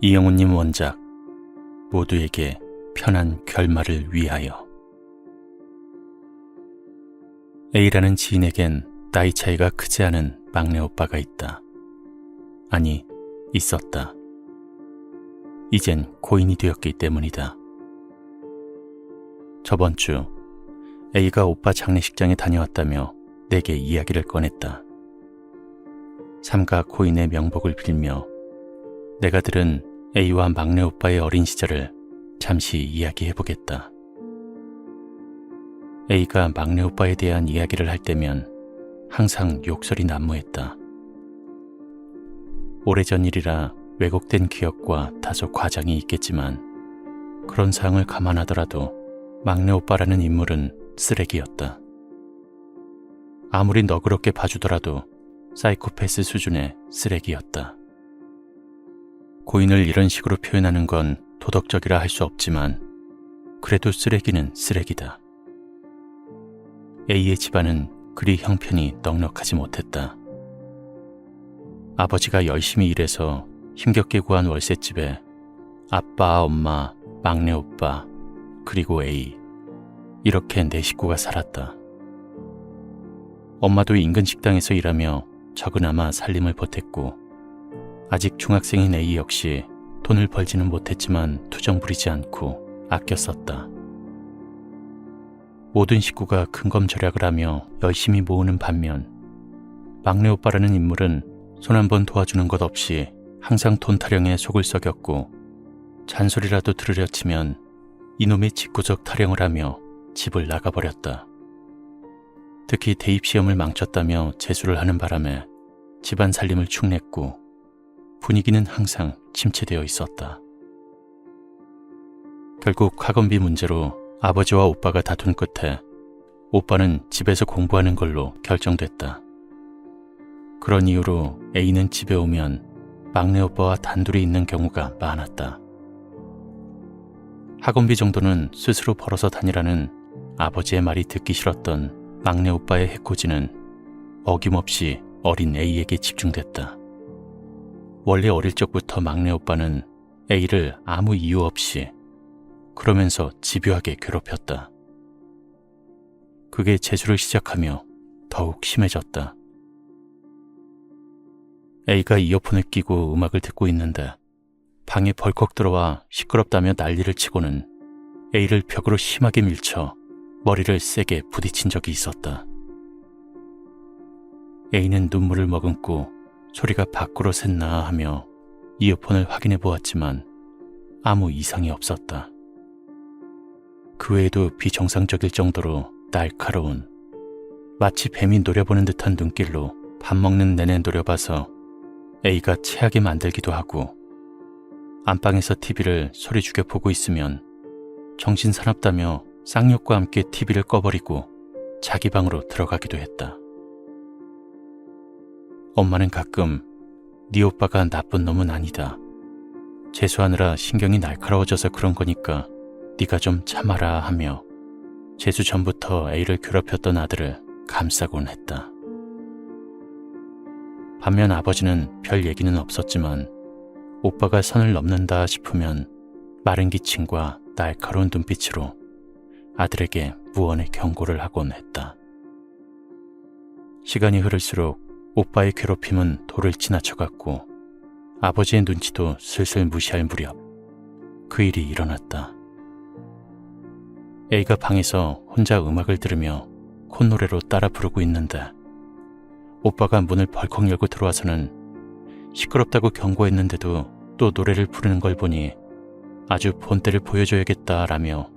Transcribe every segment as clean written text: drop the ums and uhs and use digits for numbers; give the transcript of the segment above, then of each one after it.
이영훈님 원작, 모두에게 편한 결말을 위하여. A라는 지인에겐 나이 차이가 크지 않은 막내 오빠가 있다. 아니, 있었다. 이젠 고인이 되었기 때문이다. 저번 주 A가 오빠 장례식장에 다녀왔다며 내게 이야기를 꺼냈다. 삼가 고인의 명복을 빌며 내가 들은 A와 막내 오빠의 어린 시절을 잠시 이야기해보겠다. A가 막내 오빠에 대한 이야기를 할 때면 항상 욕설이 난무했다. 오래전 일이라 왜곡된 기억과 다소 과장이 있겠지만 그런 사항을 감안하더라도 막내 오빠라는 인물은 쓰레기였다. 아무리 너그럽게 봐주더라도 사이코패스 수준의 쓰레기였다. 고인을 이런 식으로 표현하는 건 도덕적이라 할 수 없지만 그래도 쓰레기는 쓰레기다. A의 집안은 그리 형편이 넉넉하지 못했다. 아버지가 열심히 일해서 힘겹게 구한 월세집에 아빠, 엄마, 막내 오빠, 그리고 A, 이렇게 네 식구가 살았다. 엄마도 인근 식당에서 일하며 적으나마 살림을 보탰고 아직 중학생인 A 역시 돈을 벌지는 못했지만 투정 부리지 않고 아껴 썼다. 모든 식구가 근검절약을 하며 열심히 모으는 반면 막내 오빠라는 인물은 손 한 번 도와주는 것 없이 항상 돈 타령에 속을 썩였고 잔소리라도 들으려 치면 이놈의 직구적 타령을 하며 집을 나가버렸다. 특히 대입시험을 망쳤다며 재수를 하는 바람에 집안 살림을 축냈고 분위기는 항상 침체되어 있었다. 결국 학원비 문제로 아버지와 오빠가 다툰 끝에 오빠는 집에서 공부하는 걸로 결정됐다. 그런 이유로 A는 집에 오면 막내 오빠와 단둘이 있는 경우가 많았다. 학원비 정도는 스스로 벌어서 다니라는 아버지의 말이 듣기 싫었던 막내 오빠의 해코지는 어김없이 어린 A에게 집중됐다. 원래 어릴 적부터 막내 오빠는 A를 아무 이유 없이 그러면서 집요하게 괴롭혔다. 그게 재수를 시작하며 더욱 심해졌다. A가 이어폰을 끼고 음악을 듣고 있는데 방에 벌컥 들어와 시끄럽다며 난리를 치고는 A를 벽으로 심하게 밀쳐 머리를 세게 부딪힌 적이 있었다. A는 눈물을 머금고 소리가 밖으로 샜나 하며 이어폰을 확인해 보았지만 아무 이상이 없었다. 그 외에도 비정상적일 정도로 날카로운, 마치 뱀이 노려보는 듯한 눈길로 밥 먹는 내내 노려봐서 A가 체하게 만들기도 하고 안방에서 TV를 소리 죽여 보고 있으면 정신 사납다며 쌍욕과 함께 TV를 꺼버리고 자기 방으로 들어가기도 했다. 엄마는 가끔 네 오빠가 나쁜 놈은 아니다. 재수하느라 신경이 날카로워져서 그런 거니까 네가 좀 참아라 하며 재수 전부터 A를 괴롭혔던 아들을 감싸곤 했다. 반면 아버지는 별 얘기는 없었지만 오빠가 선을 넘는다 싶으면 마른 기침과 날카로운 눈빛으로 아들에게 무언의 경고를 하곤 했다. 시간이 흐를수록 오빠의 괴롭힘은 도를 지나쳐갔고 아버지의 눈치도 슬슬 무시할 무렵 그 일이 일어났다. A가 방에서 혼자 음악을 들으며 콧노래로 따라 부르고 있는데 오빠가 문을 벌컥 열고 들어와서는 시끄럽다고 경고했는데도 또 노래를 부르는 걸 보니 아주 본때를 보여줘야겠다라며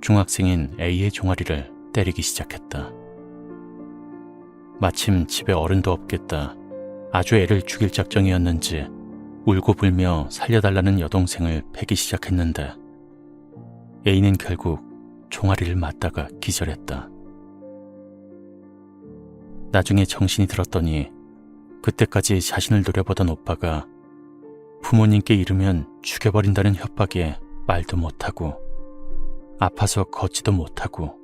중학생인 A의 종아리를 때리기 시작했다. 마침 집에 어른도 없겠다. 아주 애를 죽일 작정이었는지 울고 불며 살려달라는 여동생을 패기 시작했는데 A는 결국 종아리를 맞다가 기절했다. 나중에 정신이 들었더니 그때까지 자신을 노려보던 오빠가 부모님께 이르면 죽여버린다는 협박에 말도 못하고 아파서 걷지도 못하고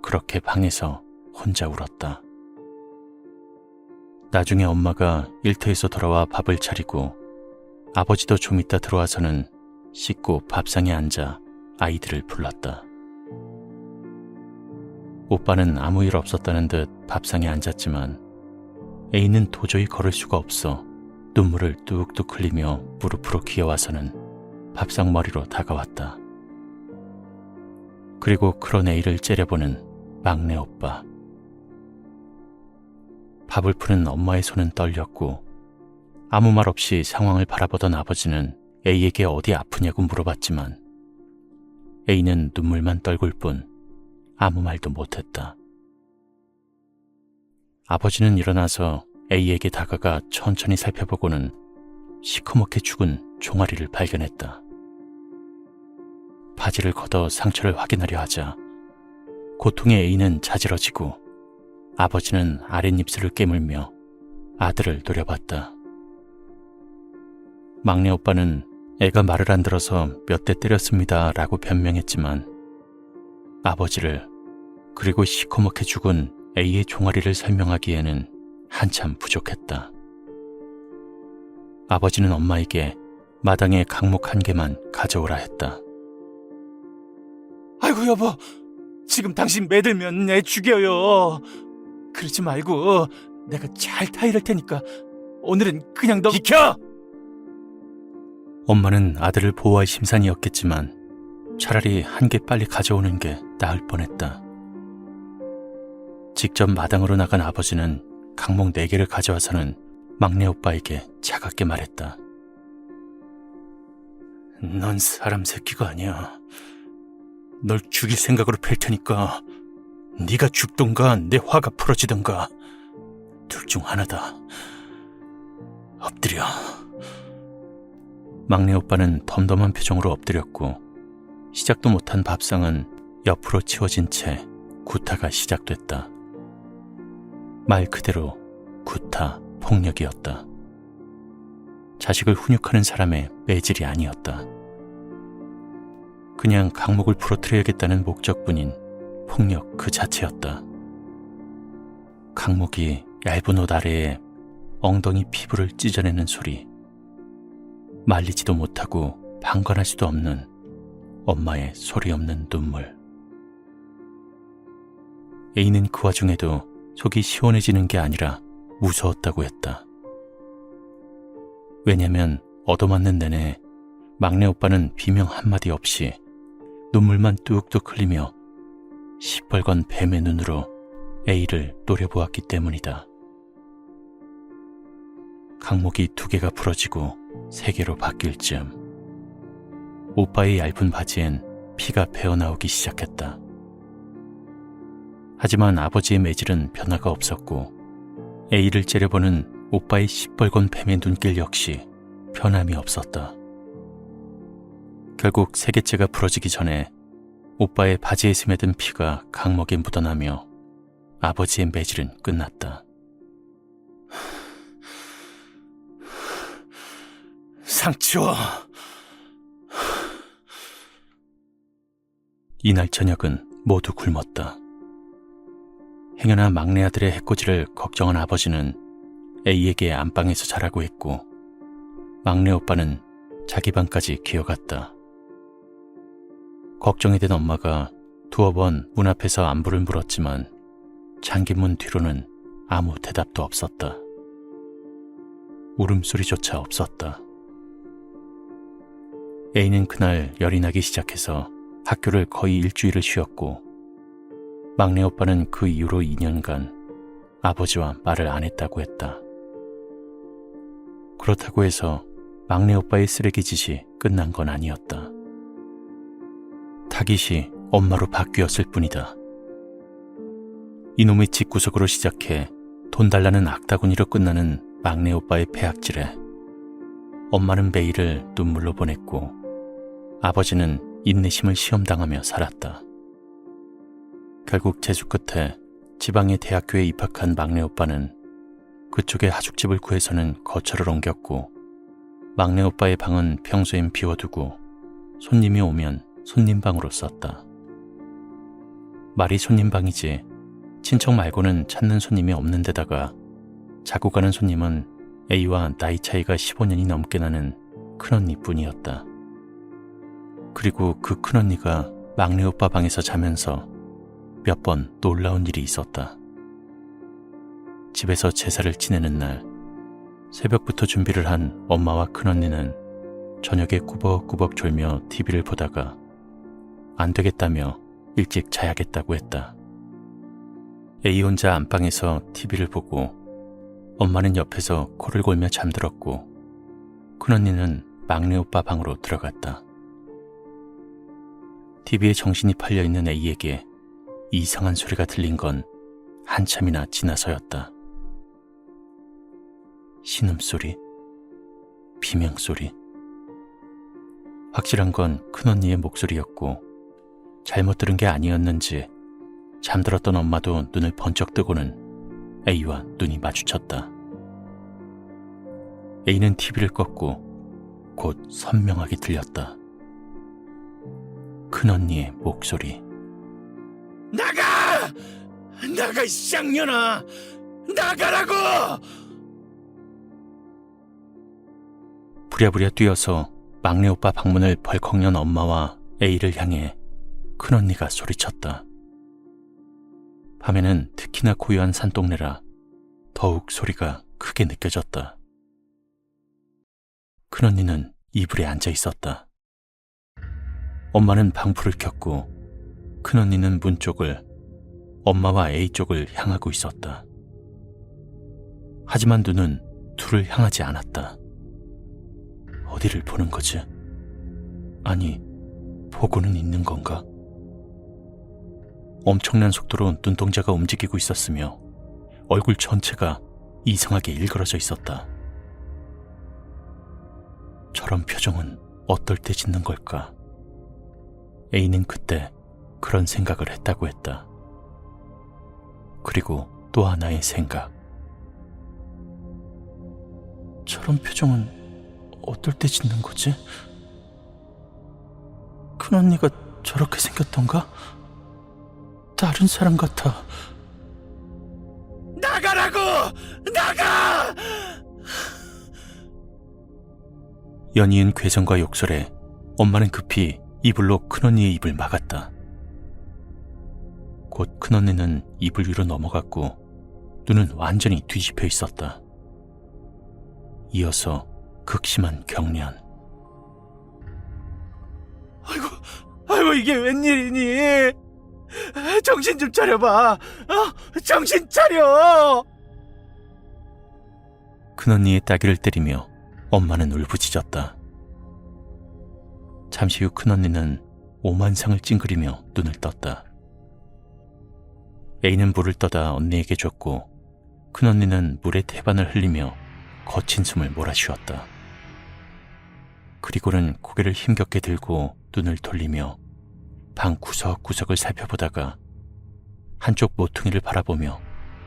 그렇게 방에서 혼자 울었다. 나중에 엄마가 일터에서 돌아와 밥을 차리고 아버지도 좀 이따 들어와서는 씻고 밥상에 앉아 아이들을 불렀다. 오빠는 아무 일 없었다는 듯 밥상에 앉았지만 A는 도저히 걸을 수가 없어 눈물을 뚝뚝 흘리며 무릎으로 기어와서는 밥상 머리로 다가왔다. 그리고 그런 A를 째려보는 막내 오빠. 밥을 푸는 엄마의 손은 떨렸고 아무 말 없이 상황을 바라보던 아버지는 A에게 어디 아프냐고 물어봤지만 A는 눈물만 떨굴 뿐 아무 말도 못했다. 아버지는 일어나서 A에게 다가가 천천히 살펴보고는 시커멓게 죽은 종아리를 발견했다. 바지를 걷어 상처를 확인하려 하자 고통의 A는 자지러지고 아버지는 아랫입술을 깨물며 아들을 노려봤다. 막내 오빠는 애가 말을 안 들어서 몇 대 때렸습니다 라고 변명했지만 아버지를 그리고 시커멓게 죽은 A의 종아리를 설명하기에는 한참 부족했다. 아버지는 엄마에게 마당에 강목 한 개만 가져오라 했다. 아이고 여보, 지금 당신 매들면 애 죽여요. 그러지 말고 내가 잘 타이를 테니까 오늘은 그냥 너 비켜! 엄마는 아들을 보호할 심산이었겠지만 차라리 한 개 빨리 가져오는 게 나을 뻔했다. 직접 마당으로 나간 아버지는 강목 4개를 가져와서는 막내 오빠에게 차갑게 말했다. 넌 사람 새끼가 아니야. 널 죽일 생각으로 팰 테니까 네가 죽던가 내 화가 풀어지던가 둘 중 하나다. 엎드려. 막내 오빠는 덤덤한 표정으로 엎드렸고 시작도 못한 밥상은 옆으로 치워진 채 구타가 시작됐다. 말 그대로 구타, 폭력이었다. 자식을 훈육하는 사람의 매질이 아니었다. 그냥 강목을 부러뜨려야겠다는 목적뿐인 폭력 그 자체였다. 강목이 얇은 옷 아래에 엉덩이 피부를 찢어내는 소리, 말리지도 못하고 방관할 수도 없는 엄마의 소리 없는 눈물. A는 그 와중에도 속이 시원해지는 게 아니라 무서웠다고 했다. 왜냐면 얻어맞는 내내 막내 오빠는 비명 한마디 없이 눈물만 뚝뚝 흘리며 시뻘건 뱀의 눈으로 A를 노려보았기 때문이다. 강목이 2개가 부러지고 3개로 바뀔 즈음 오빠의 얇은 바지엔 피가 배어나오기 시작했다. 하지만 아버지의 매질은 변화가 없었고 A를 째려보는 오빠의 시뻘건 뱀의 눈길 역시 변함이 없었다. 결국 3개째가 부러지기 전에 오빠의 바지에 스며든 피가 강목에 묻어나며 아버지의 매질은 끝났다. 상 치워. 이날 저녁은 모두 굶었다. 행여나 막내 아들의 해코지를 걱정한 아버지는 A에게 안방에서 자라고 했고 막내 오빠는 자기 방까지 기어갔다. 걱정이 된 엄마가 2번 문 앞에서 안부를 물었지만 잠긴 문 뒤로는 아무 대답도 없었다. 울음소리조차 없었다. A는 그날 열이 나기 시작해서 학교를 거의 일주일을 쉬었고 막내 오빠는 그 이후로 2년간 아버지와 말을 안 했다고 했다. 그렇다고 해서 막내 오빠의 쓰레기짓이 끝난 건 아니었다. 타깃이 엄마로 바뀌었을 뿐이다. 이놈의 집구석으로 시작해 돈 달라는 악다구니로 끝나는 막내 오빠의 폐악질에 엄마는 매일을 눈물로 보냈고 아버지는 인내심을 시험당하며 살았다. 결국 재수 끝에 지방의 대학교에 입학한 막내 오빠는 그쪽에 하숙집을 구해서는 거처를 옮겼고 막내 오빠의 방은 평소엔 비워두고 손님이 오면 손님방으로 썼다. 말이 손님방이지 친척 말고는 찾는 손님이 없는 데다가 자고 가는 손님은 A와 나이 차이가 15년이 넘게 나는 큰언니뿐이었다. 그리고 그 큰언니가 막내 오빠 방에서 자면서 몇 번 놀라운 일이 있었다. 집에서 제사를 지내는 날, 새벽부터 준비를 한 엄마와 큰언니는 저녁에 꾸벅꾸벅 졸며 TV를 보다가 안 되겠다며 일찍 자야겠다고 했다. A 혼자 안방에서 TV를 보고 엄마는 옆에서 코를 골며 잠들었고 큰언니는 막내 오빠 방으로 들어갔다. TV에 정신이 팔려있는 A에게 이상한 소리가 들린 건 한참이나 지나서였다. 신음소리, 비명소리. 확실한 건 큰언니의 목소리였고 잘못 들은 게 아니었는지 잠들었던 엄마도 눈을 번쩍 뜨고는 A와 눈이 마주쳤다. A는 TV를 껐고 곧 선명하게 들렸다. 큰언니의 목소리. 나가! 나가, 이 쌍년아! 나가라고! 부랴부랴 뛰어서 막내 오빠 방문을 벌컥 연 엄마와 A를 향해 큰언니가 소리쳤다. 밤에는 특히나 고요한 산동네라 더욱 소리가 크게 느껴졌다. 큰언니는 이불에 앉아 있었다. 엄마는 방불을 켰고 큰언니는 문 쪽을, 엄마와 A 쪽을 향하고 있었다. 하지만 눈은 둘을 향하지 않았다. 어디를 보는 거지? 아니, 보고는 있는 건가? 엄청난 속도로 눈동자가 움직이고 있었으며 얼굴 전체가 이상하게 일그러져 있었다. 저런 표정은 어떨 때 짓는 걸까? A는 그때 그런 생각을 했다고 했다. 그리고 또 하나의 생각. 저런 표정은 어떨 때 짓는 거지? 큰언니가 저렇게 생겼던가? 다른 사람 같아. 나가라고! 나가! 연이은 괴성과 욕설에 엄마는 급히 이불로 큰언니의 입을 막았다. 곧 큰언니는 이불 위로 넘어갔고 눈은 완전히 뒤집혀 있었다. 이어서 극심한 경련. 아이고, 이게 웬일이니? 정신 좀 차려봐! 정신 차려! 큰언니의 따귀를 때리며 엄마는 울부짖었다. 잠시 후 큰언니는 오만상을 찡그리며 눈을 떴다. A는 물을 떠다 언니에게 줬고 큰언니는 물에 태반을 흘리며 거친 숨을 몰아쉬었다. 그리고는 고개를 힘겹게 들고 눈을 돌리며 방 구석구석을 살펴보다가 한쪽 모퉁이를 바라보며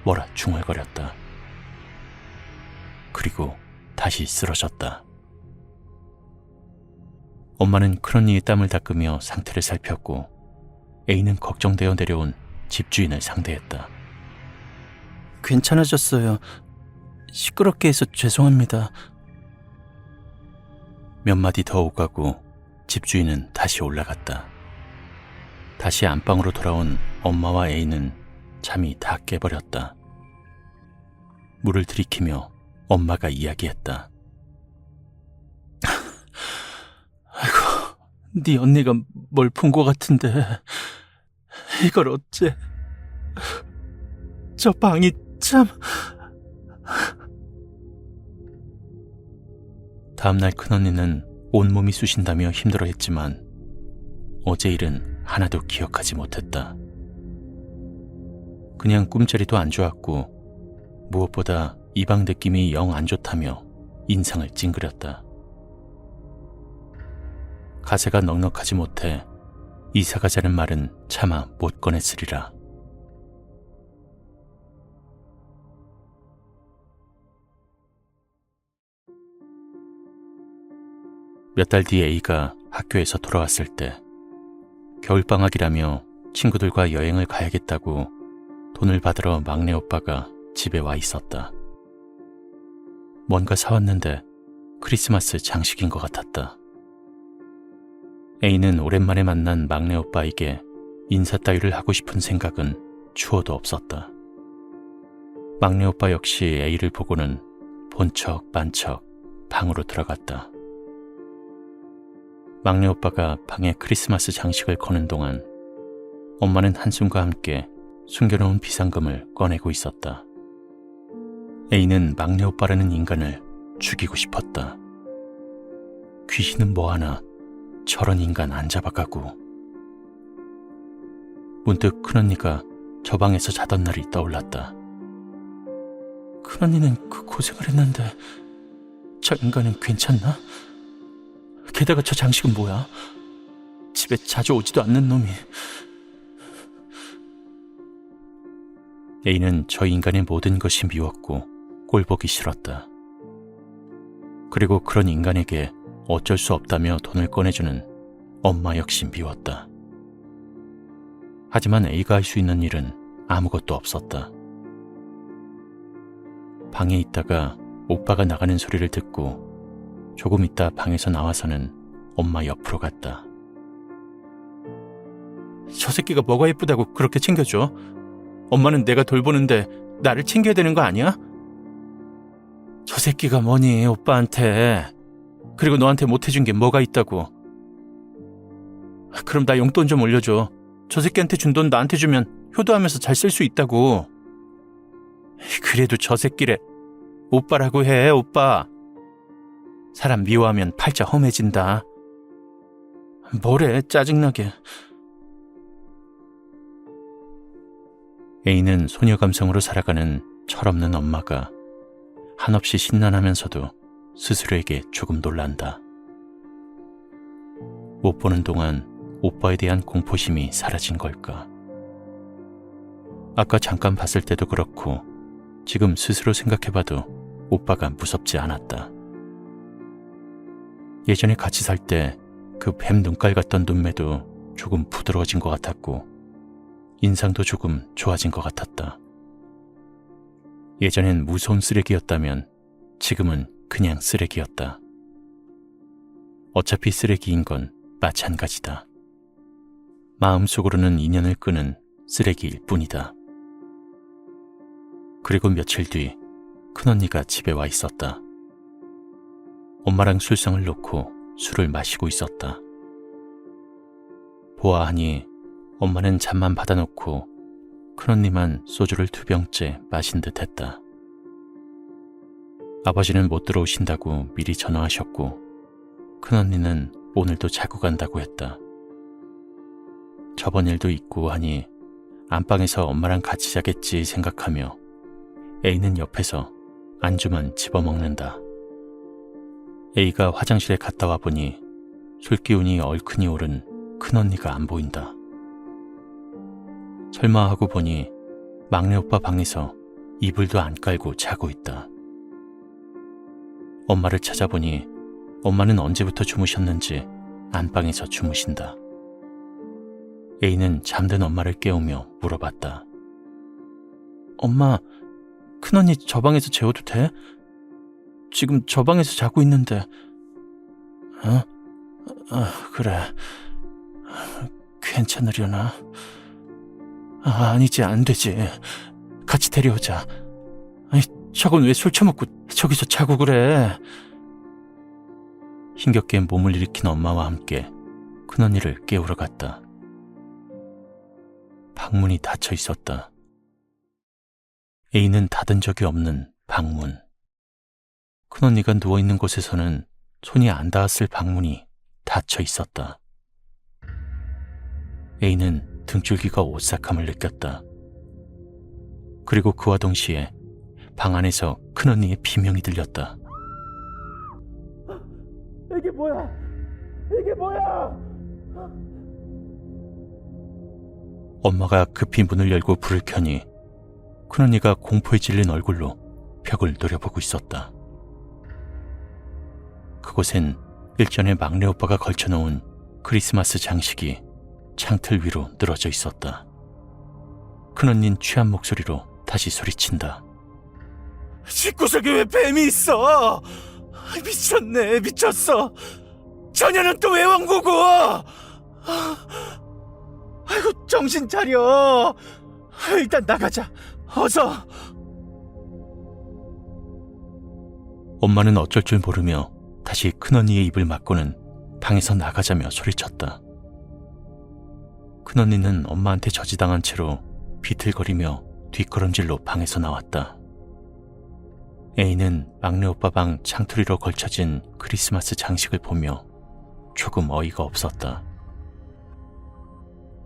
뭐라 중얼거렸다. 그리고 다시 쓰러졌다. 엄마는 큰언니의 땀을 닦으며 상태를 살폈고 A는 걱정되어 내려온 집주인을 상대했다. 괜찮아졌어요. 시끄럽게 해서 죄송합니다. 몇 마디 더 오가고 집주인은 다시 올라갔다. 다시 안방으로 돌아온 엄마와 A는 잠이 다 깨버렸다. 물을 들이키며 엄마가 이야기했다. 아이고, 네 언니가 뭘 본 것 같은데 이걸 어째... 저 방이 참... 다음날 큰언니는 온몸이 쑤신다며 힘들어했지만 어제 일은 하나도 기억하지 못했다. 그냥 꿈자리도 안 좋았고 무엇보다 이 방 느낌이 영 안 좋다며 인상을 찡그렸다. 가세가 넉넉하지 못해 이사가자는 말은 차마 못 꺼냈으리라. 몇 달 뒤 A가 학교에서 돌아왔을 때 겨울방학이라며 친구들과 여행을 가야겠다고 돈을 받으러 막내 오빠가 집에 와 있었다. 뭔가 사왔는데 크리스마스 장식인 것 같았다. A는 오랜만에 만난 막내 오빠에게 인사 따위를 하고 싶은 생각은 추워도 없었다. 막내 오빠 역시 A를 보고는 본척 반척 방으로 들어갔다. 막내 오빠가 방에 크리스마스 장식을 거는 동안 엄마는 한숨과 함께 숨겨놓은 비상금을 꺼내고 있었다. A는 막내 오빠라는 인간을 죽이고 싶었다. 귀신은 뭐하나 저런 인간 안 잡아가고. 문득 큰언니가 저 방에서 자던 날이 떠올랐다. 큰언니는 그 고생을 했는데 저 인간은 괜찮나? 게다가 저 장식은 뭐야? 집에 자주 오지도 않는 놈이. A는 저 인간의 모든 것이 미웠고 꼴보기 싫었다. 그리고 그런 인간에게 어쩔 수 없다며 돈을 꺼내주는 엄마 역시 미웠다. 하지만 A가 할 수 있는 일은 아무것도 없었다. 방에 있다가 오빠가 나가는 소리를 듣고 조금 있다 방에서 나와서는 엄마 옆으로 갔다. 저 새끼가 뭐가 예쁘다고 그렇게 챙겨줘? 엄마는 내가 돌보는데 나를 챙겨야 되는 거 아니야? 저 새끼가 뭐니 오빠한테. 그리고 너한테 못해준 게 뭐가 있다고. 그럼 나 용돈 좀 올려줘. 저 새끼한테 준 돈 나한테 주면 효도하면서 잘 쓸 수 있다고. 그래도 저 새끼래. 오빠라고 해, 오빠. 사람 미워하면 팔자 험해진다. 뭐래, 짜증나게. A는 소녀 감성으로 살아가는 철없는 엄마가 한없이 신난하면서도 스스로에게 조금 놀란다. 못 보는 동안 오빠에 대한 공포심이 사라진 걸까? 아까 잠깐 봤을 때도 그렇고 지금 스스로 생각해봐도 오빠가 무섭지 않았다. 예전에 같이 살 때 그 뱀 눈깔 같던 눈매도 조금 부드러워진 것 같았고 인상도 조금 좋아진 것 같았다. 예전엔 무서운 쓰레기였다면 지금은 그냥 쓰레기였다. 어차피 쓰레기인 건 마찬가지다. 마음속으로는 인연을 끄는 쓰레기일 뿐이다. 그리고 며칠 뒤 큰언니가 집에 와 있었다. 엄마랑 술상을 놓고 술을 마시고 있었다. 보아하니 엄마는 잔만 받아놓고 큰언니만 소주를 2병째 마신 듯 했다. 아버지는 못 들어오신다고 미리 전화하셨고 큰언니는 오늘도 자고 간다고 했다. 저번 일도 있고 하니 안방에서 엄마랑 같이 자겠지 생각하며 A는 옆에서 안주만 집어먹는다. A가 화장실에 갔다 와보니 술기운이 얼큰이 오른 큰언니가 안 보인다. 설마 하고 보니 막내 오빠 방에서 이불도 안 깔고 자고 있다. 엄마를 찾아보니 엄마는 언제부터 주무셨는지 안방에서 주무신다. A는 잠든 엄마를 깨우며 물어봤다. 엄마, 큰언니 저 방에서 재워도 돼? 지금 저 방에서 자고 있는데. 그래. 괜찮으려나? 아니지, 안 되지. 같이 데려오자. 아니, 저건 왜 술 처먹고 저기서 자고 그래? 힘겹게 몸을 일으킨 엄마와 함께 큰언니를 깨우러 갔다. 방문이 닫혀 있었다. A는 닫은 적이 없는 방문. 큰언니가 누워있는 곳에서는 손이 안 닿았을 방문이 닫혀 있었다. A는 등줄기가 오싹함을 느꼈다. 그리고 그와 동시에 방 안에서 큰언니의 비명이 들렸다. 이게 뭐야? 이게 뭐야? 엄마가 급히 문을 열고 불을 켜니 큰언니가 공포에 질린 얼굴로 벽을 노려보고 있었다. 그곳엔 일전에 막내 오빠가 걸쳐놓은 크리스마스 장식이 창틀 위로 늘어져 있었다. 큰언니는 취한 목소리로 다시 소리친다. 집구석에 왜 뱀이 있어? 미쳤네, 미쳤어. 저녀는 또 왜 왕고고? 아이고, 정신 차려. 일단 나가자. 어서. 엄마는 어쩔 줄 모르며 다시 큰언니의 입을 막고는 방에서 나가자며 소리쳤다. 큰언니는 엄마한테 저지당한 채로 비틀거리며 뒷걸음질로 방에서 나왔다. A는 막내 오빠 방 창틀위로 걸쳐진 크리스마스 장식을 보며 조금 어이가 없었다.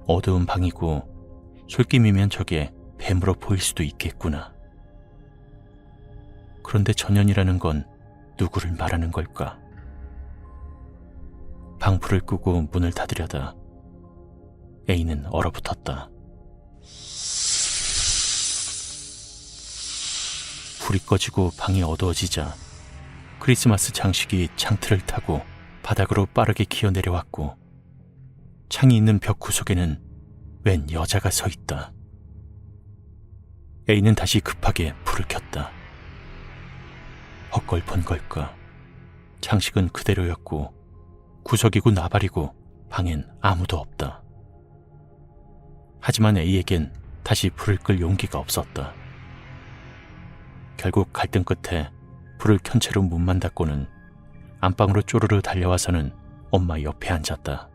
어두운 방이고 솔깃이면 저게 뱀으로 보일 수도 있겠구나. 그런데 전현이라는 건 누구를 말하는 걸까? 방불을 끄고 문을 닫으려다 A는 얼어붙었다. 불이 꺼지고 방이 어두워지자 크리스마스 장식이 창틀을 타고 바닥으로 빠르게 기어 내려왔고 창이 있는 벽 구석에는 웬 여자가 서 있다. A는 다시 급하게 불을 켰다. 헛걸 본 걸까? 장식은 그대로였고 구석이고 나발이고 방엔 아무도 없다. 하지만 A에겐 다시 불을 끌 용기가 없었다. 결국 갈등 끝에 불을 켠 채로 문만 닫고는 안방으로 쪼르르 달려와서는 엄마 옆에 앉았다.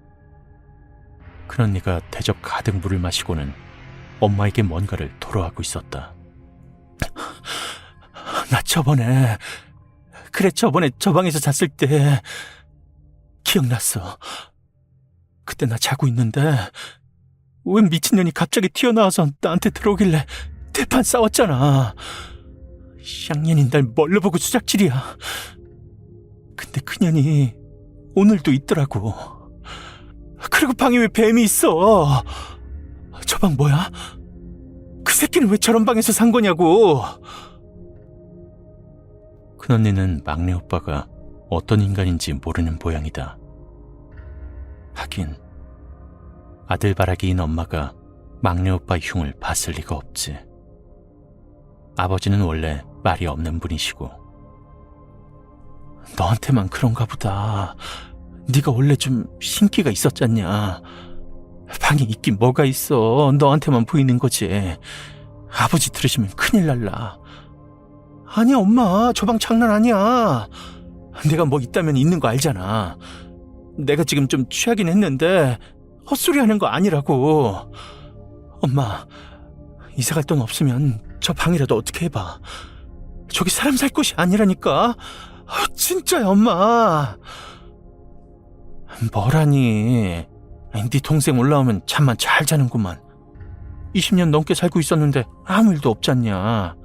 큰언니가 대접 가득 물을 마시고는 엄마에게 뭔가를 토로하고 있었다. 나 저번에 저 방에서 잤을 때 기억났어. 그때 나 자고 있는데 웬 미친년이 갑자기 튀어나와서 나한테 들어오길래 대판 싸웠잖아. 쌍년이 날 뭘로 보고 수작질이야. 근데 그년이 오늘도 있더라고. 그리고 방에 왜 뱀이 있어? 저 방 뭐야? 그 새끼는 왜 저런 방에서 산 거냐고. 큰언니는 막내 오빠가 어떤 인간인지 모르는 모양이다. 하긴 아들바라기인 엄마가 막내 오빠 흉을 봤을 리가 없지. 아버지는 원래 말이 없는 분이시고. 너한테만 그런가 보다. 네가 원래 좀 신기가 있었잖냐. 방에 있긴 뭐가 있어. 너한테만 보이는 거지. 아버지 들으시면 큰일 날라. 아니야 엄마, 저 방 장난 아니야. 내가 뭐 있다면 있는 거 알잖아. 내가 지금 좀 취하긴 했는데 헛소리 하는 거 아니라고. 엄마, 이사 갈 돈 없으면 저 방이라도 어떻게 해봐. 저기 사람 살 곳이 아니라니까. 진짜야 엄마. 뭐라니. 네 동생 올라오면 잠만 잘 자는구만. 20년 넘게 살고 있었는데 아무 일도 없잖냐.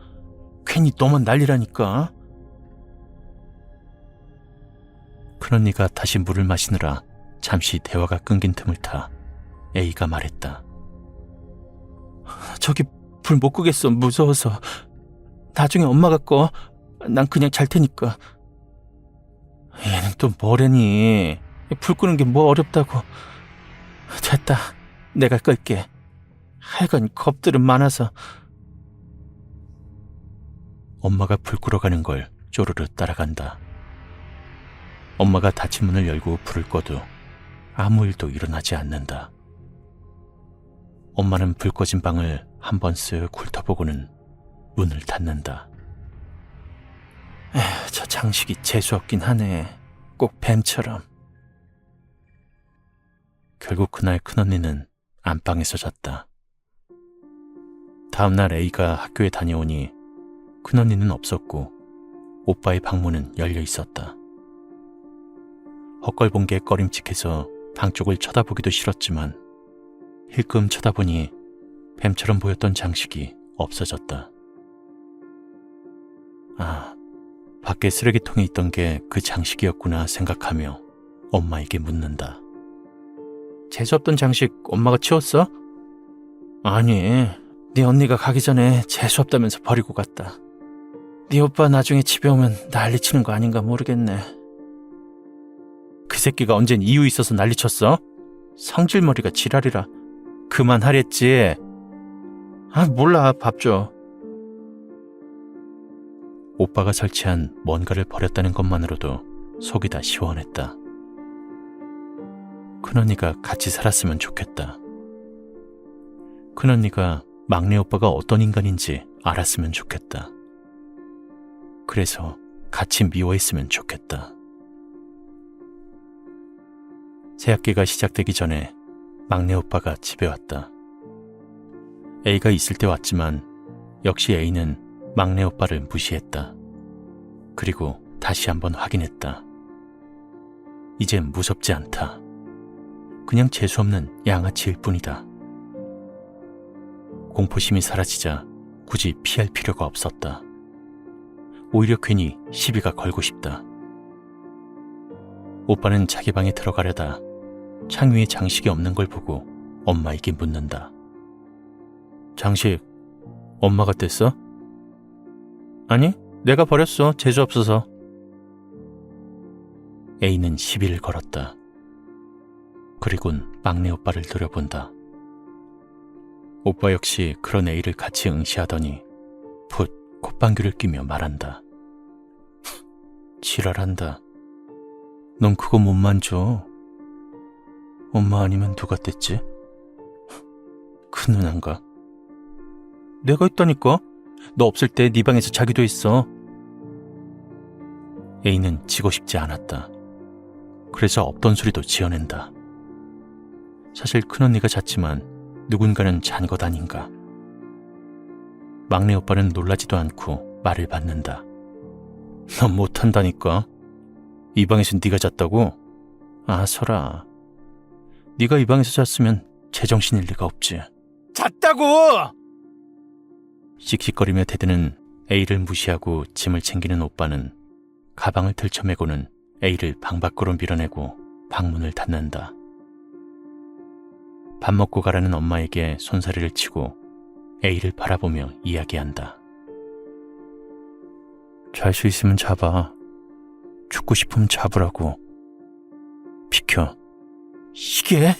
괜히 너만 난리라니까. 큰언니가 다시 물을 마시느라 잠시 대화가 끊긴 틈을 타 A가 말했다. 저기 불 못 끄겠어. 무서워서. 나중에 엄마가 꺼. 난 그냥 잘 테니까. 얘는 또 뭐래니. 불 끄는 게 뭐 어렵다고. 됐다. 내가 끌게. 하여간 겁들은 많아서. 엄마가 불 끄러 가는 걸 쪼르르 따라간다. 엄마가 닫힌 문을 열고 불을 꺼도 아무 일도 일어나지 않는다. 엄마는 불 꺼진 방을 한번 쓱 훑어보고는 문을 닫는다. 저 장식이 재수없긴 하네. 꼭 뱀처럼. 결국 그날 큰언니는 안방에서 잤다. 다음날 A가 학교에 다녀오니 큰언니는 없었고 오빠의 방문은 열려 있었다. 헛걸본 게 꺼림칙해서 방 쪽을 쳐다보기도 싫었지만 힐끔 쳐다보니 뱀처럼 보였던 장식이 없어졌다. 아, 밖에 쓰레기통에 있던 게 그 장식이었구나 생각하며 엄마에게 묻는다. 재수없던 장식 엄마가 치웠어? 아니, 네 언니가 가기 전에 재수없다면서 버리고 갔다. 네 오빠 나중에 집에 오면 난리치는 거 아닌가 모르겠네. 그 새끼가 언젠 이유 있어서 난리쳤어? 성질머리가 지랄이라. 그만하랬지. 아, 몰라. 밥 줘. 오빠가 설치한 뭔가를 버렸다는 것만으로도 속이 다 시원했다. 큰언니가 같이 살았으면 좋겠다. 큰언니가 막내 오빠가 어떤 인간인지 알았으면 좋겠다. 그래서 같이 미워했으면 좋겠다. 새학기가 시작되기 전에 막내 오빠가 집에 왔다. A가 있을 때 왔지만 역시 A는 막내 오빠를 무시했다. 그리고 다시 한번 확인했다. 이젠 무섭지 않다. 그냥 재수없는 양아치일 뿐이다. 공포심이 사라지자 굳이 피할 필요가 없었다. 오히려 괜히 시비가 걸고 싶다. 오빠는 자기 방에 들어가려다 창 위에 장식이 없는 걸 보고 엄마에게 묻는다. 장식, 엄마가 뗐어? 아니, 내가 버렸어. 재수 없어서. A는 시비를 걸었다. 그리곤 막내 오빠를 노려본다. 오빠 역시 그런 A를 같이 응시하더니 풋 콧방귀를 뀌며 말한다. 지랄한다. 넌 그거 못 만져. 엄마 아니면 누가 뗐지? 그 누난가? 내가 했다니까. 너 없을 때 네 방에서 자기도 했어. A는 지고 싶지 않았다. 그래서 없던 소리도 지어낸다. 사실 큰언니가 잤지만 누군가는 잔 것 아닌가. 막내 오빠는 놀라지도 않고 말을 받는다. 넌 못한다니까. 이 방에서 네가 잤다고? 아, 설아. 네가 이 방에서 잤으면 제정신일 리가 없지. 잤다고! 씩씩거리며 대드는 A를 무시하고 짐을 챙기는 오빠는 가방을 들쳐매고는 A를 방 밖으로 밀어내고 방문을 닫는다. 밥 먹고 가라는 엄마에게 손사래를 치고 A를 바라보며 이야기한다. 잘 수 있으면 잡아. 죽고 싶으면 잡으라고. 비켜. 이게?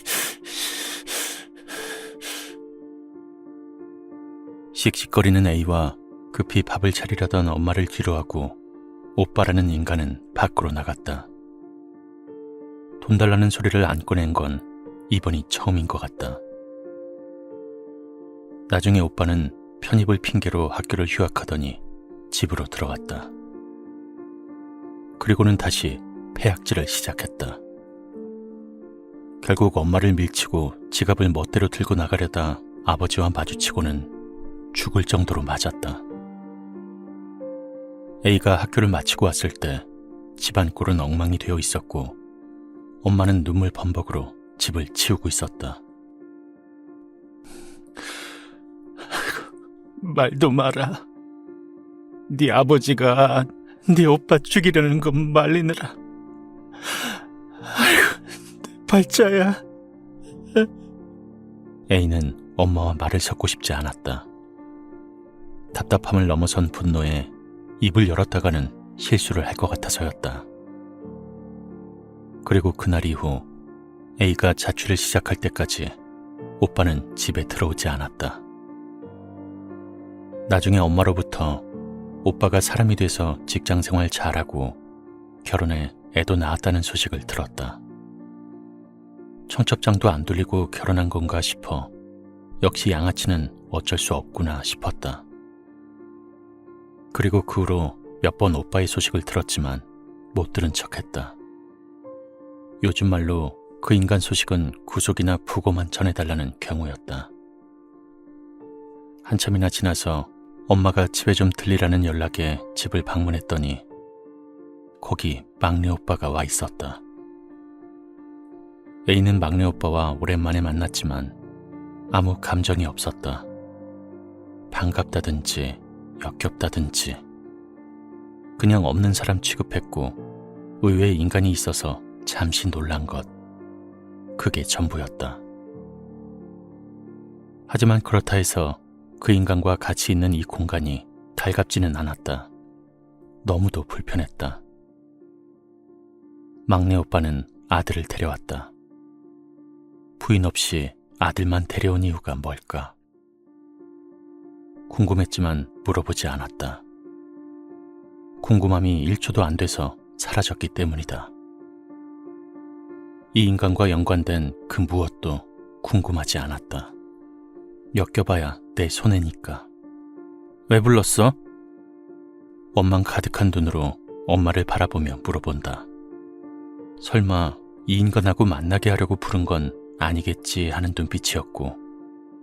씩씩거리는 A와 급히 밥을 차리려던 엄마를 뒤로하고 오빠라는 인간은 밖으로 나갔다. 돈 달라는 소리를 안 꺼낸 건 이번이 처음인 것 같다. 나중에 오빠는 편입을 핑계로 학교를 휴학하더니 집으로 들어갔다. 그리고는 다시 폐악질을 시작했다. 결국 엄마를 밀치고 지갑을 멋대로 들고 나가려다 아버지와 마주치고는 죽을 정도로 맞았다. A가 학교를 마치고 왔을 때 집안 꼴은 엉망이 되어 있었고 엄마는 눈물 범벅으로 집을 치우고 있었다. 말도 마라. 네 아버지가 네 오빠 죽이려는 거 말리느라. 아이고, 내 발자야. A는 엄마와 말을 섞고 싶지 않았다. 답답함을 넘어선 분노에 입을 열었다가는 실수를 할 것 같아서였다. 그리고 그날 이후 A가 자취를 시작할 때까지 오빠는 집에 들어오지 않았다. 나중에 엄마로부터 오빠가 사람이 돼서 직장생활 잘하고 결혼해 애도 낳았다는 소식을 들었다. 청첩장도 안 돌리고 결혼한 건가 싶어 역시 양아치는 어쩔 수 없구나 싶었다. 그리고 그 후로 몇 번 오빠의 소식을 들었지만 못 들은 척했다. 요즘 말로 그 인간 소식은 구속이나 부고만 전해달라는 경우였다. 한참이나 지나서 엄마가 집에 좀 들리라는 연락에 집을 방문했더니 거기 막내 오빠가 와 있었다. A는 막내 오빠와 오랜만에 만났지만 아무 감정이 없었다. 반갑다든지 역겹다든지 그냥 없는 사람 취급했고 의외의 인간이 있어서 잠시 놀란 것. 그게 전부였다. 하지만 그렇다 해서 그 인간과 같이 있는 이 공간이 달갑지는 않았다. 너무도 불편했다. 막내 오빠는 아들을 데려왔다. 부인 없이 아들만 데려온 이유가 뭘까? 궁금했지만 물어보지 않았다. 궁금함이 1초도 안 돼서 사라졌기 때문이다. 이 인간과 연관된 그 무엇도 궁금하지 않았다. 엮여봐야 내 손해니까. 왜 불렀어? 원망 가득한 눈으로 엄마를 바라보며 물어본다. 설마 이 인간하고 만나게 하려고 부른 건 아니겠지 하는 눈빛이었고,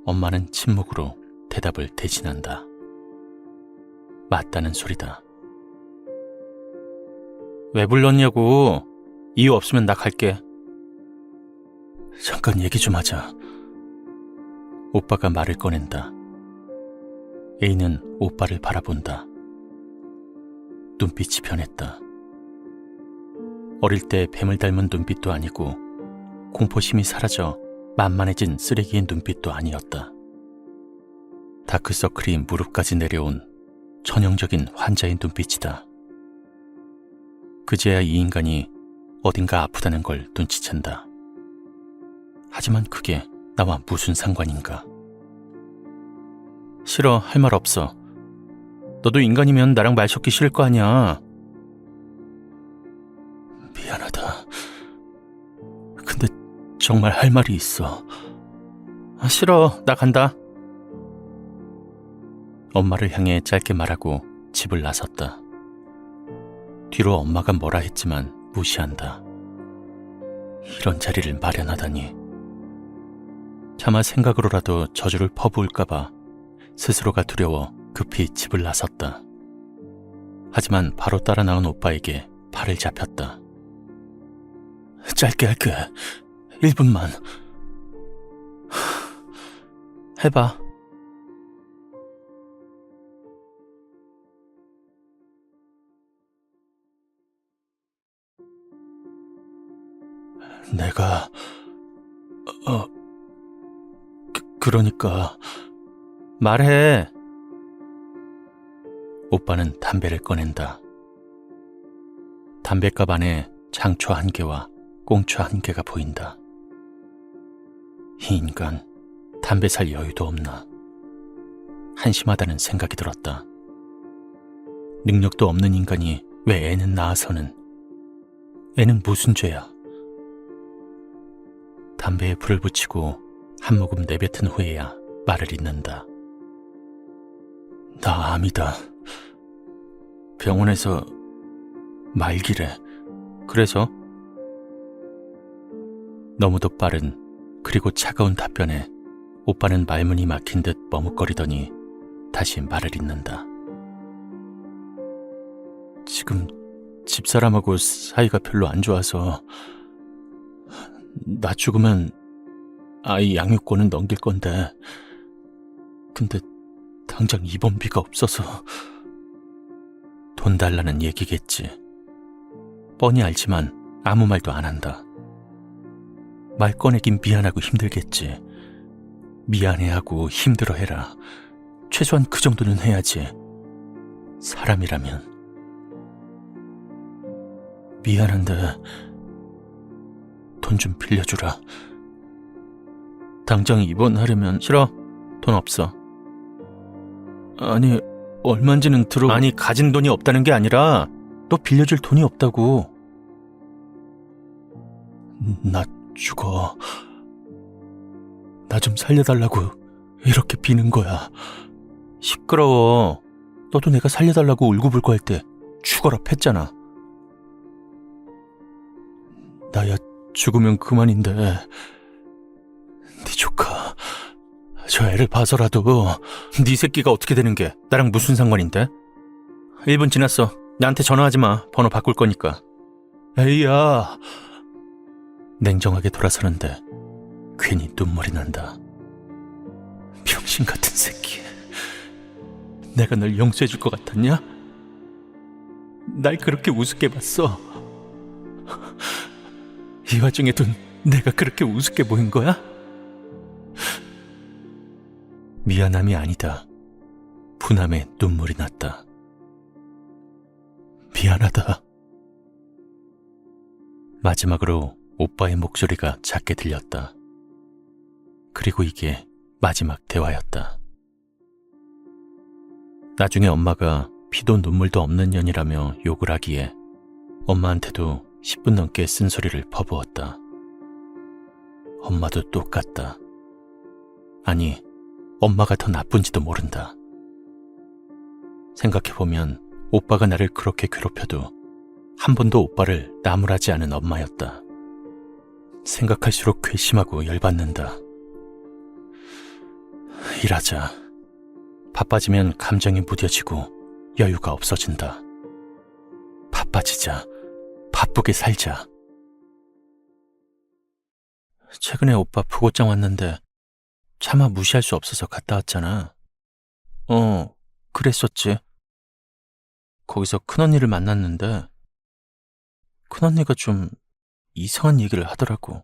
엄마는 침묵으로 대답을 대신한다. 맞다는 소리다. 왜 불렀냐고. 이유 없으면 나 갈게. 잠깐 얘기 좀 하자. 오빠가 말을 꺼낸다. A는 오빠를 바라본다. 눈빛이 변했다. 어릴 때 뱀을 닮은 눈빛도 아니고 공포심이 사라져 만만해진 쓰레기의 눈빛도 아니었다. 다크서클이 무릎까지 내려온 전형적인 환자의 눈빛이다. 그제야 이 인간이 어딘가 아프다는 걸 눈치챈다. 하지만 그게 나와 무슨 상관인가? 싫어, 할 말 없어. 너도 인간이면 나랑 말 섞기 싫을 거 아니야. 미안하다. 근데 정말 할 말이 있어. 싫어, 나 간다. 엄마를 향해 짧게 말하고 집을 나섰다. 뒤로 엄마가 뭐라 했지만 무시한다. 이런 자리를 마련하다니. 차마 생각으로라도 저주를 퍼부을까봐 스스로가 두려워 급히 집을 나섰다. 하지만 바로 따라 나온 오빠에게 팔을 잡혔다. 짧게 할게. 1분만. 해봐. 내가 그러니까 말해. 오빠는 담배를 꺼낸다. 담뱃갑 안에 장초 1개와 꽁초 1개가 보인다. 이 인간 담배 살 여유도 없나. 한심하다는 생각이 들었다. 능력도 없는 인간이 왜 애는 낳아서는. 애는 무슨 죄야. 담배에 불을 붙이고 한 모금 내뱉은 후에야 말을 잇는다. 나 암이다. 병원에서 말기래. 그래서? 너무도 빠른 그리고 차가운 답변에 오빠는 말문이 막힌 듯 머뭇거리더니 다시 말을 잇는다. 지금 집사람하고 사이가 별로 안 좋아서 나 죽으면 아이 양육권은 넘길 건데, 근데 당장 입원비가 없어서. 돈 달라는 얘기겠지. 뻔히 알지만 아무 말도 안 한다. 말 꺼내긴 미안하고 힘들겠지. 미안해하고 힘들어해라. 최소한 그 정도는 해야지. 사람이라면. 미안한데 돈 좀 빌려주라. 당장 입원하려면. 싫어, 돈 없어. 아니, 얼만지는 들어. 아니, 가진 돈이 없다는 게 아니라 너 빌려줄 돈이 없다고. 나 죽어. 나 좀 살려달라고 이렇게 비는 거야. 시끄러워. 너도 내가 살려달라고 울고불고 할 때 죽어라 팼잖아. 나야 죽으면 그만인데. 네 조카, 저 애를 봐서라도. 네 새끼가 어떻게 되는 게 나랑 무슨 상관인데? 1분 지났어. 나한테 전화하지 마. 번호 바꿀 거니까. 에이야. 냉정하게 돌아서는데 괜히 눈물이 난다. 병신 같은 새끼. 내가 널 용서해 줄 것 같았냐? 날 그렇게 우습게 봤어. 이 와중에도 내가 그렇게 우습게 보인 거야? 미안함이 아니다. 분함에 눈물이 났다. 미안하다. 마지막으로 오빠의 목소리가 작게 들렸다. 그리고 이게 마지막 대화였다. 나중에 엄마가 피도 눈물도 없는 년이라며 욕을 하기에 엄마한테도 10분 넘게 쓴소리를 퍼부었다. 엄마도 똑같다. 아니, 엄마가 더 나쁜지도 모른다. 생각해보면 오빠가 나를 그렇게 괴롭혀도 한 번도 오빠를 나무라지 않은 엄마였다. 생각할수록 괘씸하고 열받는다. 일하자. 바빠지면 감정이 무뎌지고 여유가 없어진다. 바빠지자. 바쁘게 살자. 최근에 오빠 부고장 왔는데 차마 무시할 수 없어서 갔다 왔잖아. 그랬었지. 거기서 큰언니를 만났는데 큰언니가 좀 이상한 얘기를 하더라고.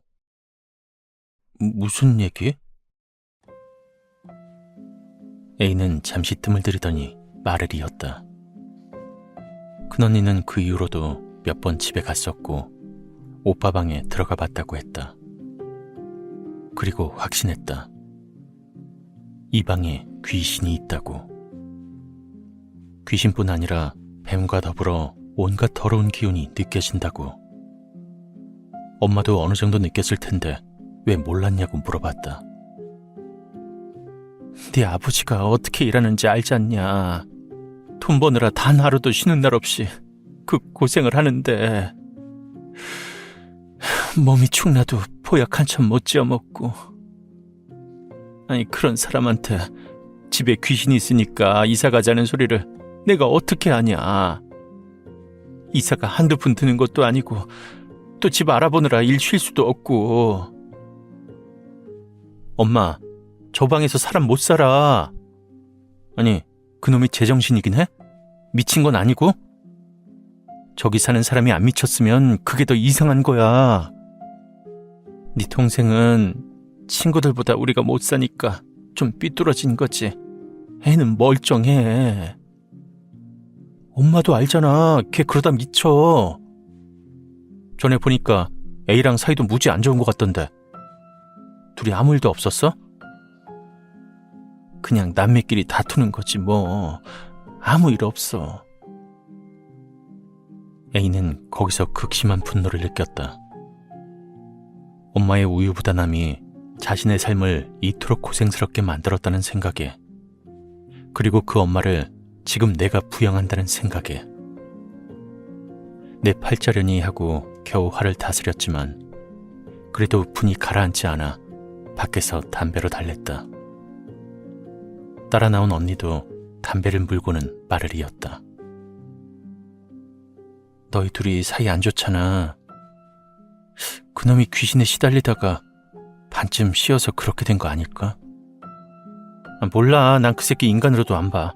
무슨 얘기? A는 잠시 뜸을 들이더니 말을 이었다. 큰언니는 그 이후로도 몇 번 집에 갔었고 오빠 방에 들어가 봤다고 했다. 그리고 확신했다. 이 방에 귀신이 있다고. 귀신뿐 아니라 뱀과 더불어 온갖 더러운 기운이 느껴진다고. 엄마도 어느 정도 느꼈을 텐데 왜 몰랐냐고 물어봤다. 네 아버지가 어떻게 일하는지 알지 않냐. 돈 버느라 단 하루도 쉬는 날 없이 그 고생을 하는데 몸이 축나도 보약 한참 못 지어먹고. 아니 그런 사람한테 집에 귀신이 있으니까 이사 가자는 소리를 내가 어떻게 하냐. 이사가 한두 푼 드는 것도 아니고 또 집 알아보느라 일 쉴 수도 없고. 엄마, 저 방에서 사람 못 살아. 아니, 그놈이 제정신이긴 해? 미친 건 아니고? 저기 사는 사람이 안 미쳤으면 그게 더 이상한 거야. 네 동생은 친구들보다 우리가 못 사니까 좀 삐뚤어진 거지. 애는 멀쩡해. 엄마도 알잖아. 걔 그러다 미쳐. 전에 보니까 A랑 사이도 무지 안 좋은 것 같던데. 둘이 아무 일도 없었어? 그냥 남매끼리 다투는 거지 뭐. 아무 일 없어. A는 거기서 극심한 분노를 느꼈다. 엄마의 우유부단함이 자신의 삶을 이토록 고생스럽게 만들었다는 생각에, 그리고 그 엄마를 지금 내가 부양한다는 생각에 내 팔자려니 하고 겨우 화를 다스렸지만 그래도 분이 가라앉지 않아 밖에서 담배로 달랬다. 따라 나온 언니도 담배를 물고는 말을 이었다. 너희 둘이 사이 안 좋잖아. 그놈이 귀신에 시달리다가 반쯤 씌어서 그렇게 된 거 아닐까? 몰라. 난 그 새끼 인간으로도 안 봐.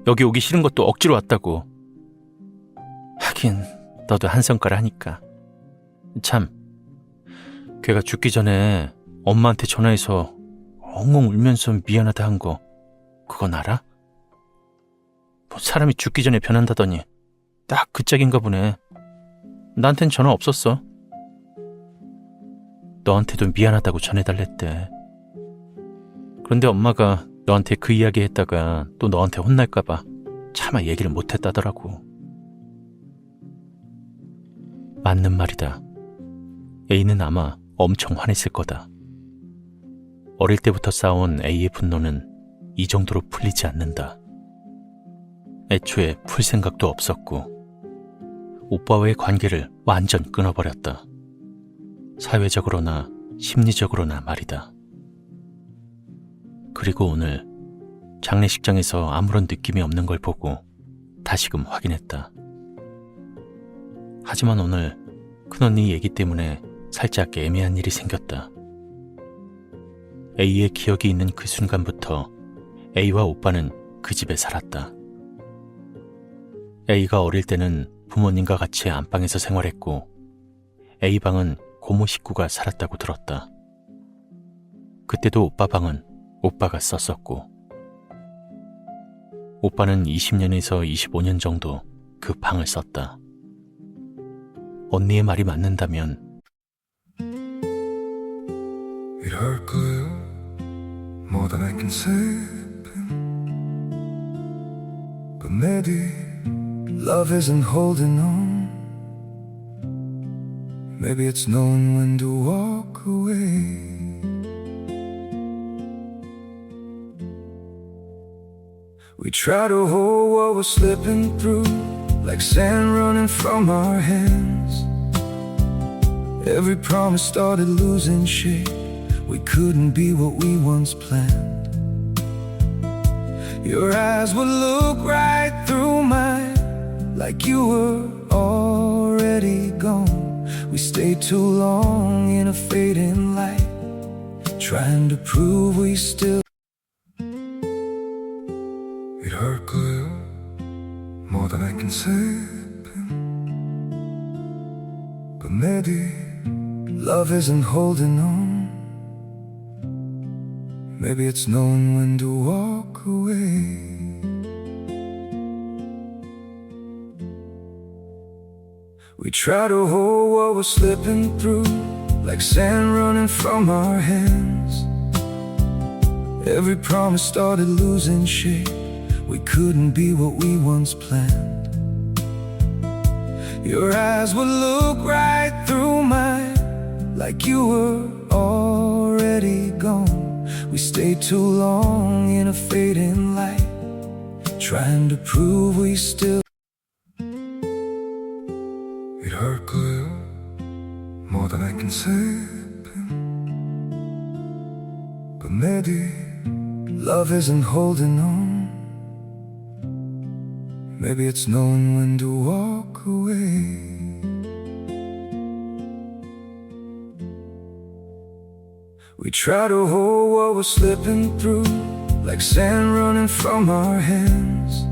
여기 오기 싫은 것도 억지로 왔다고. 하긴 너도 한 성깔 하니까. 참, 걔가 죽기 전에 엄마한테 전화해서 엉엉 울면서 미안하다 한 거 그건 알아? 뭐 사람이 죽기 전에 변한다더니 딱 그 짝인가 보네. 나한텐 전화 없었어. 너한테도 미안하다고 전해달랬대. 그런데 엄마가 너한테 그 이야기 했다가 또 너한테 혼날까봐 차마 얘기를 못했다더라고. 맞는 말이다. A는 아마 엄청 화냈을 거다. 어릴 때부터 쌓아온 A의 분노는 이 정도로 풀리지 않는다. 애초에 풀 생각도 없었고 오빠와의 관계를 완전 끊어버렸다. 사회적으로나 심리적으로나 말이다. 그리고 오늘 장례식장에서 아무런 느낌이 없는 걸 보고 다시금 확인했다. 하지만 오늘 큰언니 얘기 때문에 살짝 애매한 일이 생겼다. A의 기억이 있는 그 순간부터 A와 오빠는 그 집에 살았다. A가 어릴 때는 부모님과 같이 안방에서 생활했고 A 방은 고모 식구가 살았다고 들었다. 그때도 오빠 방은 오빠가 썼었고 오빠는 20년에서 25년 정도 그 방을 썼다. 언니의 말이 맞는다면 이럴 거예요 모든 긴 슬픔 또 내 뒤 Love isn't holding on. Maybe it's knowing when to walk away. We try to hold what we're slipping through, like sand running from our hands. Every promise started losing shape. We couldn't be what we once planned. Your eyes would look right through mine, like you were already gone. We stayed too long in a fading light, trying to prove we still. 이럴 거예요. More than I can say. But maybe love isn't holding on. Maybe it's knowing when to walk away. We try to hold what we're slipping through, like sand running from our hands. Every promise started losing shape. We couldn't be what we once planned. Your eyes would look right through mine, like you were already gone. We stayed too long in a fading light, trying to prove we still. 이럴 거예요. More than I can say. But maybe love isn't holding on. Maybe it's knowing when to walk away. We try to hold what we're slipping through, like sand running from our hands.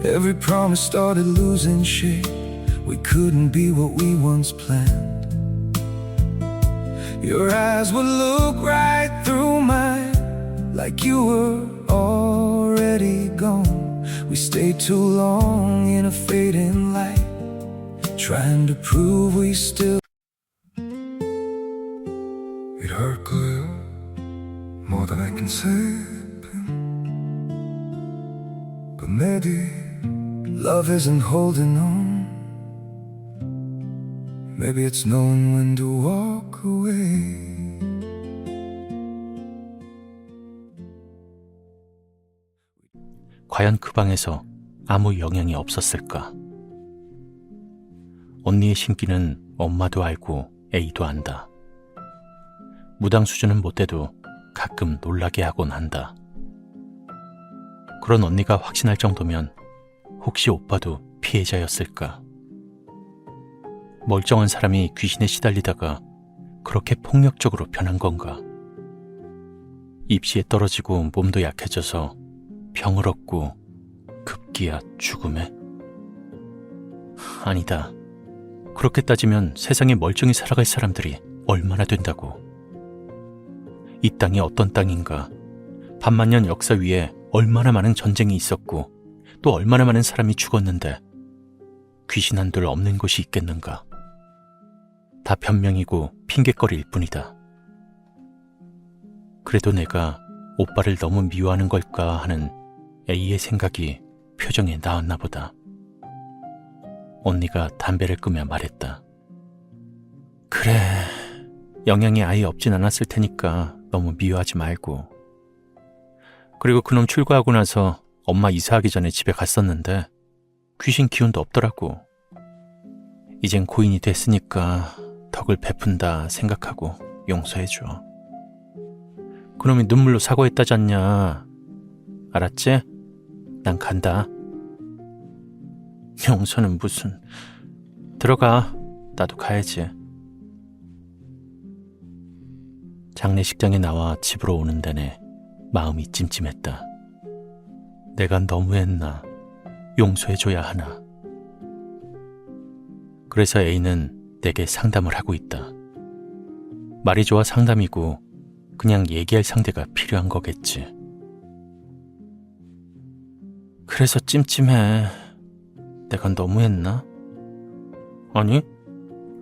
Every promise started losing shape. We couldn't be what we once planned. Your eyes would look right through mine, like you were already gone. We stayed too long in a fading light, trying to prove we still. 이럴 거예요. More than I can say. But maybe love isn't holding on. Maybe it's knowing when to walk away. 과연 그 방에서 아무 영향이 없었을까? 언니의 신기는 엄마도 알고 A도 안다. 무당 수준은 못 돼도 가끔 놀라게 하곤 한다. 그런 언니가 확신할 정도면 혹시 오빠도 피해자였을까? 멀쩡한 사람이 귀신에 시달리다가 그렇게 폭력적으로 변한 건가? 입시에 떨어지고 몸도 약해져서 병을 얻고 급기야 죽음에? 아니다. 그렇게 따지면 세상에 멀쩡히 살아갈 사람들이 얼마나 된다고. 이 땅이 어떤 땅인가, 반만년 역사 위에 얼마나 많은 전쟁이 있었고 또 얼마나 많은 사람이 죽었는데 귀신 한둘 없는 곳이 있겠는가. 다 변명이고 핑계거리일 뿐이다. 그래도 내가 오빠를 너무 미워하는 걸까 하는 A의 생각이 표정에 나왔나 보다. 언니가 담배를 끄며 말했다. 그래, 영향이 아예 없진 않았을 테니까 너무 미워하지 말고. 그리고 그놈 출가하고 나서 엄마 이사하기 전에 집에 갔었는데 귀신 기운도 없더라고. 이젠 고인이 됐으니까 덕을 베푼다 생각하고 용서해줘. 그놈이 눈물로 사과했다잖냐. 알았지? 난 간다. 용서는 무슨. 들어가. 나도 가야지. 장례식장에 나와 집으로 오는 데내 마음이 찜찜했다. 내가 너무했나. 용서해줘야 하나. 그래서 A는 내게 상담을 하고 있다. 말이 좋아 상담이고 그냥 얘기할 상대가 필요한 거겠지. 그래서 찜찜해. 내가 너무했나? 아니,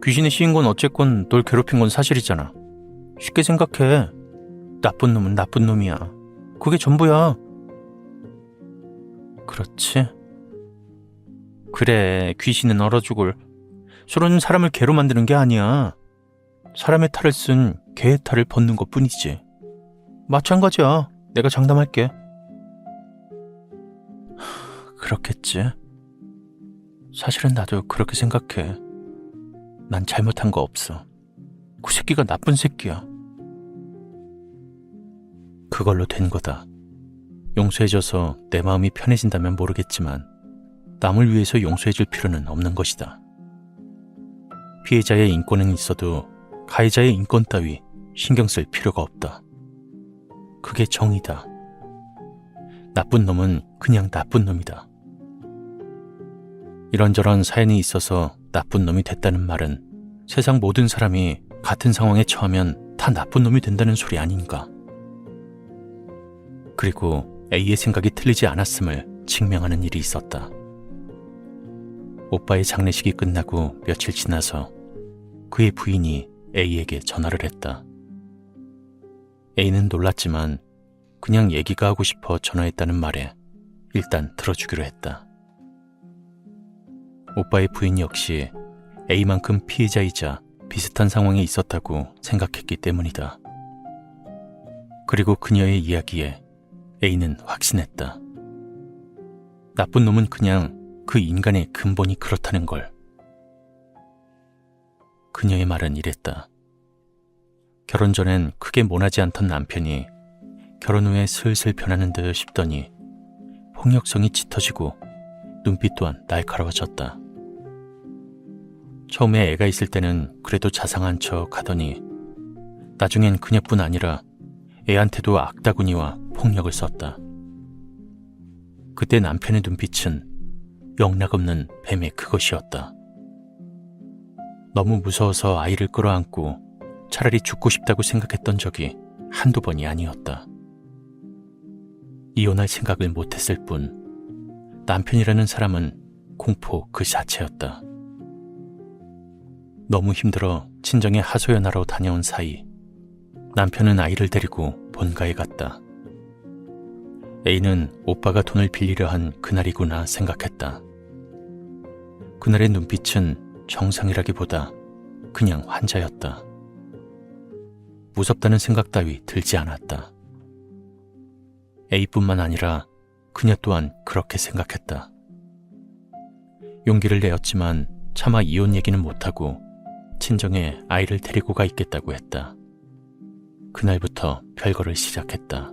귀신에 씌인 건 어쨌건 널 괴롭힌 건 사실이잖아. 쉽게 생각해. 나쁜 놈은 나쁜 놈이야. 그게 전부야. 그렇지? 그래, 귀신은 얼어 죽을. 술은 사람을 개로 만드는 게 아니야. 사람의 탈을 쓴 개의 탈을 벗는 것 뿐이지. 마찬가지야. 내가 장담할게. 그렇겠지. 사실은 나도 그렇게 생각해. 난 잘못한 거 없어. 그 새끼가 나쁜 새끼야. 그걸로 된 거다. 용서해줘서 내 마음이 편해진다면 모르겠지만 남을 위해서 용서해줄 필요는 없는 것이다. 피해자의 인권은 있어도 가해자의 인권 따위 신경 쓸 필요가 없다. 그게 정의다. 나쁜 놈은 그냥 나쁜 놈이다. 이런저런 사연이 있어서 나쁜 놈이 됐다는 말은 세상 모든 사람이 같은 상황에 처하면 다 나쁜 놈이 된다는 소리 아닌가. 그리고 A의 생각이 틀리지 않았음을 증명하는 일이 있었다. 오빠의 장례식이 끝나고 며칠 지나서 그의 부인이 A에게 전화를 했다. A는 놀랐지만 그냥 얘기가 하고 싶어 전화했다는 말에 일단 들어주기로 했다. 오빠의 부인 역시 A만큼 피해자이자 비슷한 상황에 있었다고 생각했기 때문이다. 그리고 그녀의 이야기에 A는 확신했다. 나쁜 놈은 그냥 그 인간의 근본이 그렇다는 걸. 그녀의 말은 이랬다. 결혼 전엔 크게 모나지 않던 남편이 결혼 후에 슬슬 변하는 듯 싶더니 폭력성이 짙어지고 눈빛 또한 날카로워졌다. 처음에 애가 있을 때는 그래도 자상한 척 하더니 나중엔 그녀뿐 아니라 애한테도 악다구니와 폭력을 썼다. 그때 남편의 눈빛은 영락없는 뱀의 그것이었다. 너무 무서워서 아이를 끌어안고 차라리 죽고 싶다고 생각했던 적이 한두 번이 아니었다. 이혼할 생각을 못했을 뿐 남편이라는 사람은 공포 그 자체였다. 너무 힘들어 친정에 하소연하러 다녀온 사이 남편은 아이를 데리고 본가에 갔다. A는 오빠가 돈을 빌리려 한 그날이구나 생각했다. 그날의 눈빛은 정상이라기보다 그냥 환자였다. 무섭다는 생각 따위 들지 않았다. A뿐만 아니라 그녀 또한 그렇게 생각했다. 용기를 내었지만 차마 이혼 얘기는 못하고 친정에 아이를 데리고 가 있겠다고 했다. 그날부터 별거를 시작했다.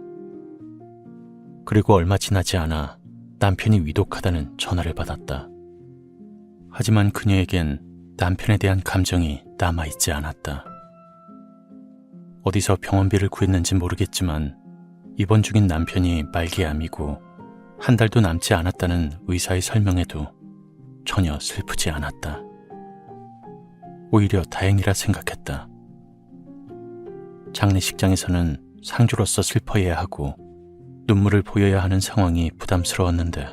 그리고 얼마 지나지 않아 남편이 위독하다는 전화를 받았다. 하지만 그녀에겐 남편에 대한 감정이 남아있지 않았다. 어디서 병원비를 구했는지 모르겠지만 입원 중인 남편이 말기암이고 한 달도 남지 않았다는 의사의 설명에도 전혀 슬프지 않았다. 오히려 다행이라 생각했다. 장례식장에서는 상주로서 슬퍼해야 하고 눈물을 보여야 하는 상황이 부담스러웠는데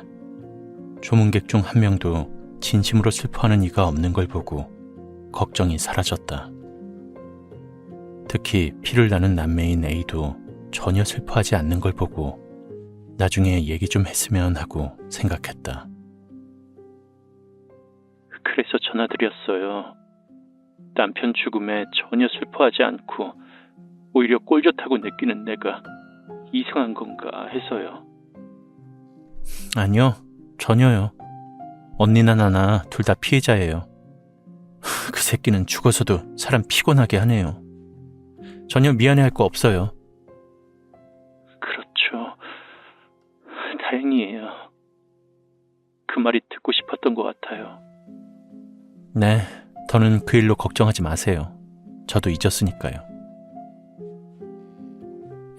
조문객 중 한 명도 진심으로 슬퍼하는 이가 없는 걸 보고 걱정이 사라졌다. 특히 피를 나는 남매인 A도 전혀 슬퍼하지 않는 걸 보고 나중에 얘기 좀 했으면 하고 생각했다. 그래서 전화드렸어요. 남편 죽음에 전혀 슬퍼하지 않고 오히려 꼴좋다고 느끼는 내가 이상한 건가 해서요. 아니요, 전혀요. 언니나 나나 둘 다 피해자예요. 그 새끼는 죽어서도 사람 피곤하게 하네요. 전혀 미안해할 거 없어요. 그렇죠. 다행이에요. 그 말이 듣고 싶었던 것 같아요. 네, 더는 그 일로 걱정하지 마세요. 저도 잊었으니까요.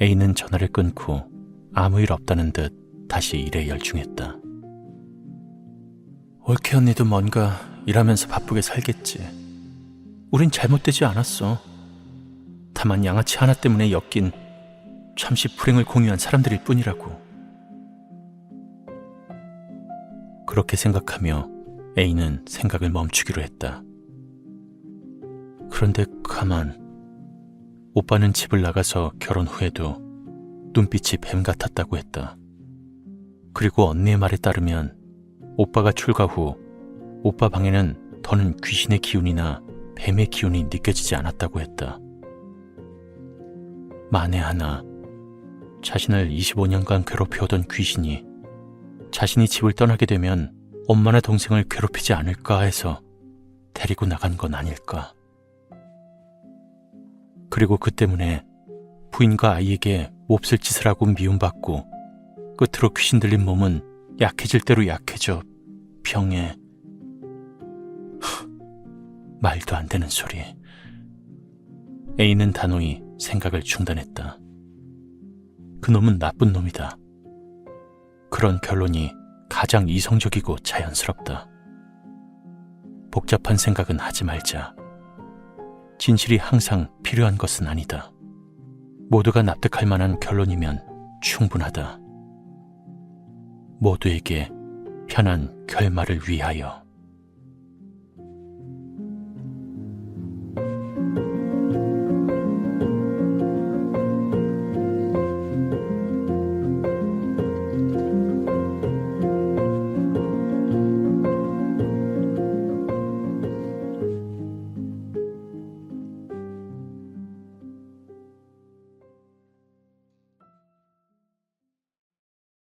A는 전화를 끊고 아무 일 없다는 듯 다시 일에 열중했다. 올케 언니도 뭔가 일하면서 바쁘게 살겠지. 우린 잘못되지 않았어. 다만 양아치 하나 때문에 엮인 잠시 불행을 공유한 사람들일 뿐이라고. 그렇게 생각하며 A는 생각을 멈추기로 했다. 그런데 가만, 오빠는 집을 나가서 결혼 후에도 눈빛이 뱀 같았다고 했다. 그리고 언니의 말에 따르면 오빠가 출가 후 오빠 방에는 더는 귀신의 기운이나 뱀의 기운이 느껴지지 않았다고 했다. 만에 하나 자신을 25년간 괴롭혀오던 귀신이 자신이 집을 떠나게 되면 엄마나 동생을 괴롭히지 않을까 해서 데리고 나간 건 아닐까. 그리고 그 때문에 부인과 아이에게 몹쓸 짓을 하고 미움받고 끝으로 귀신 들린 몸은 약해질 대로 약해져 병에... 말도 안 되는 소리. A는 단호히 생각을 중단했다. 그놈은 나쁜 놈이다. 그런 결론이 가장 이성적이고 자연스럽다. 복잡한 생각은 하지 말자. 진실이 항상 필요한 것은 아니다. 모두가 납득할 만한 결론이면 충분하다. 모두에게 편한 결말을 위하여.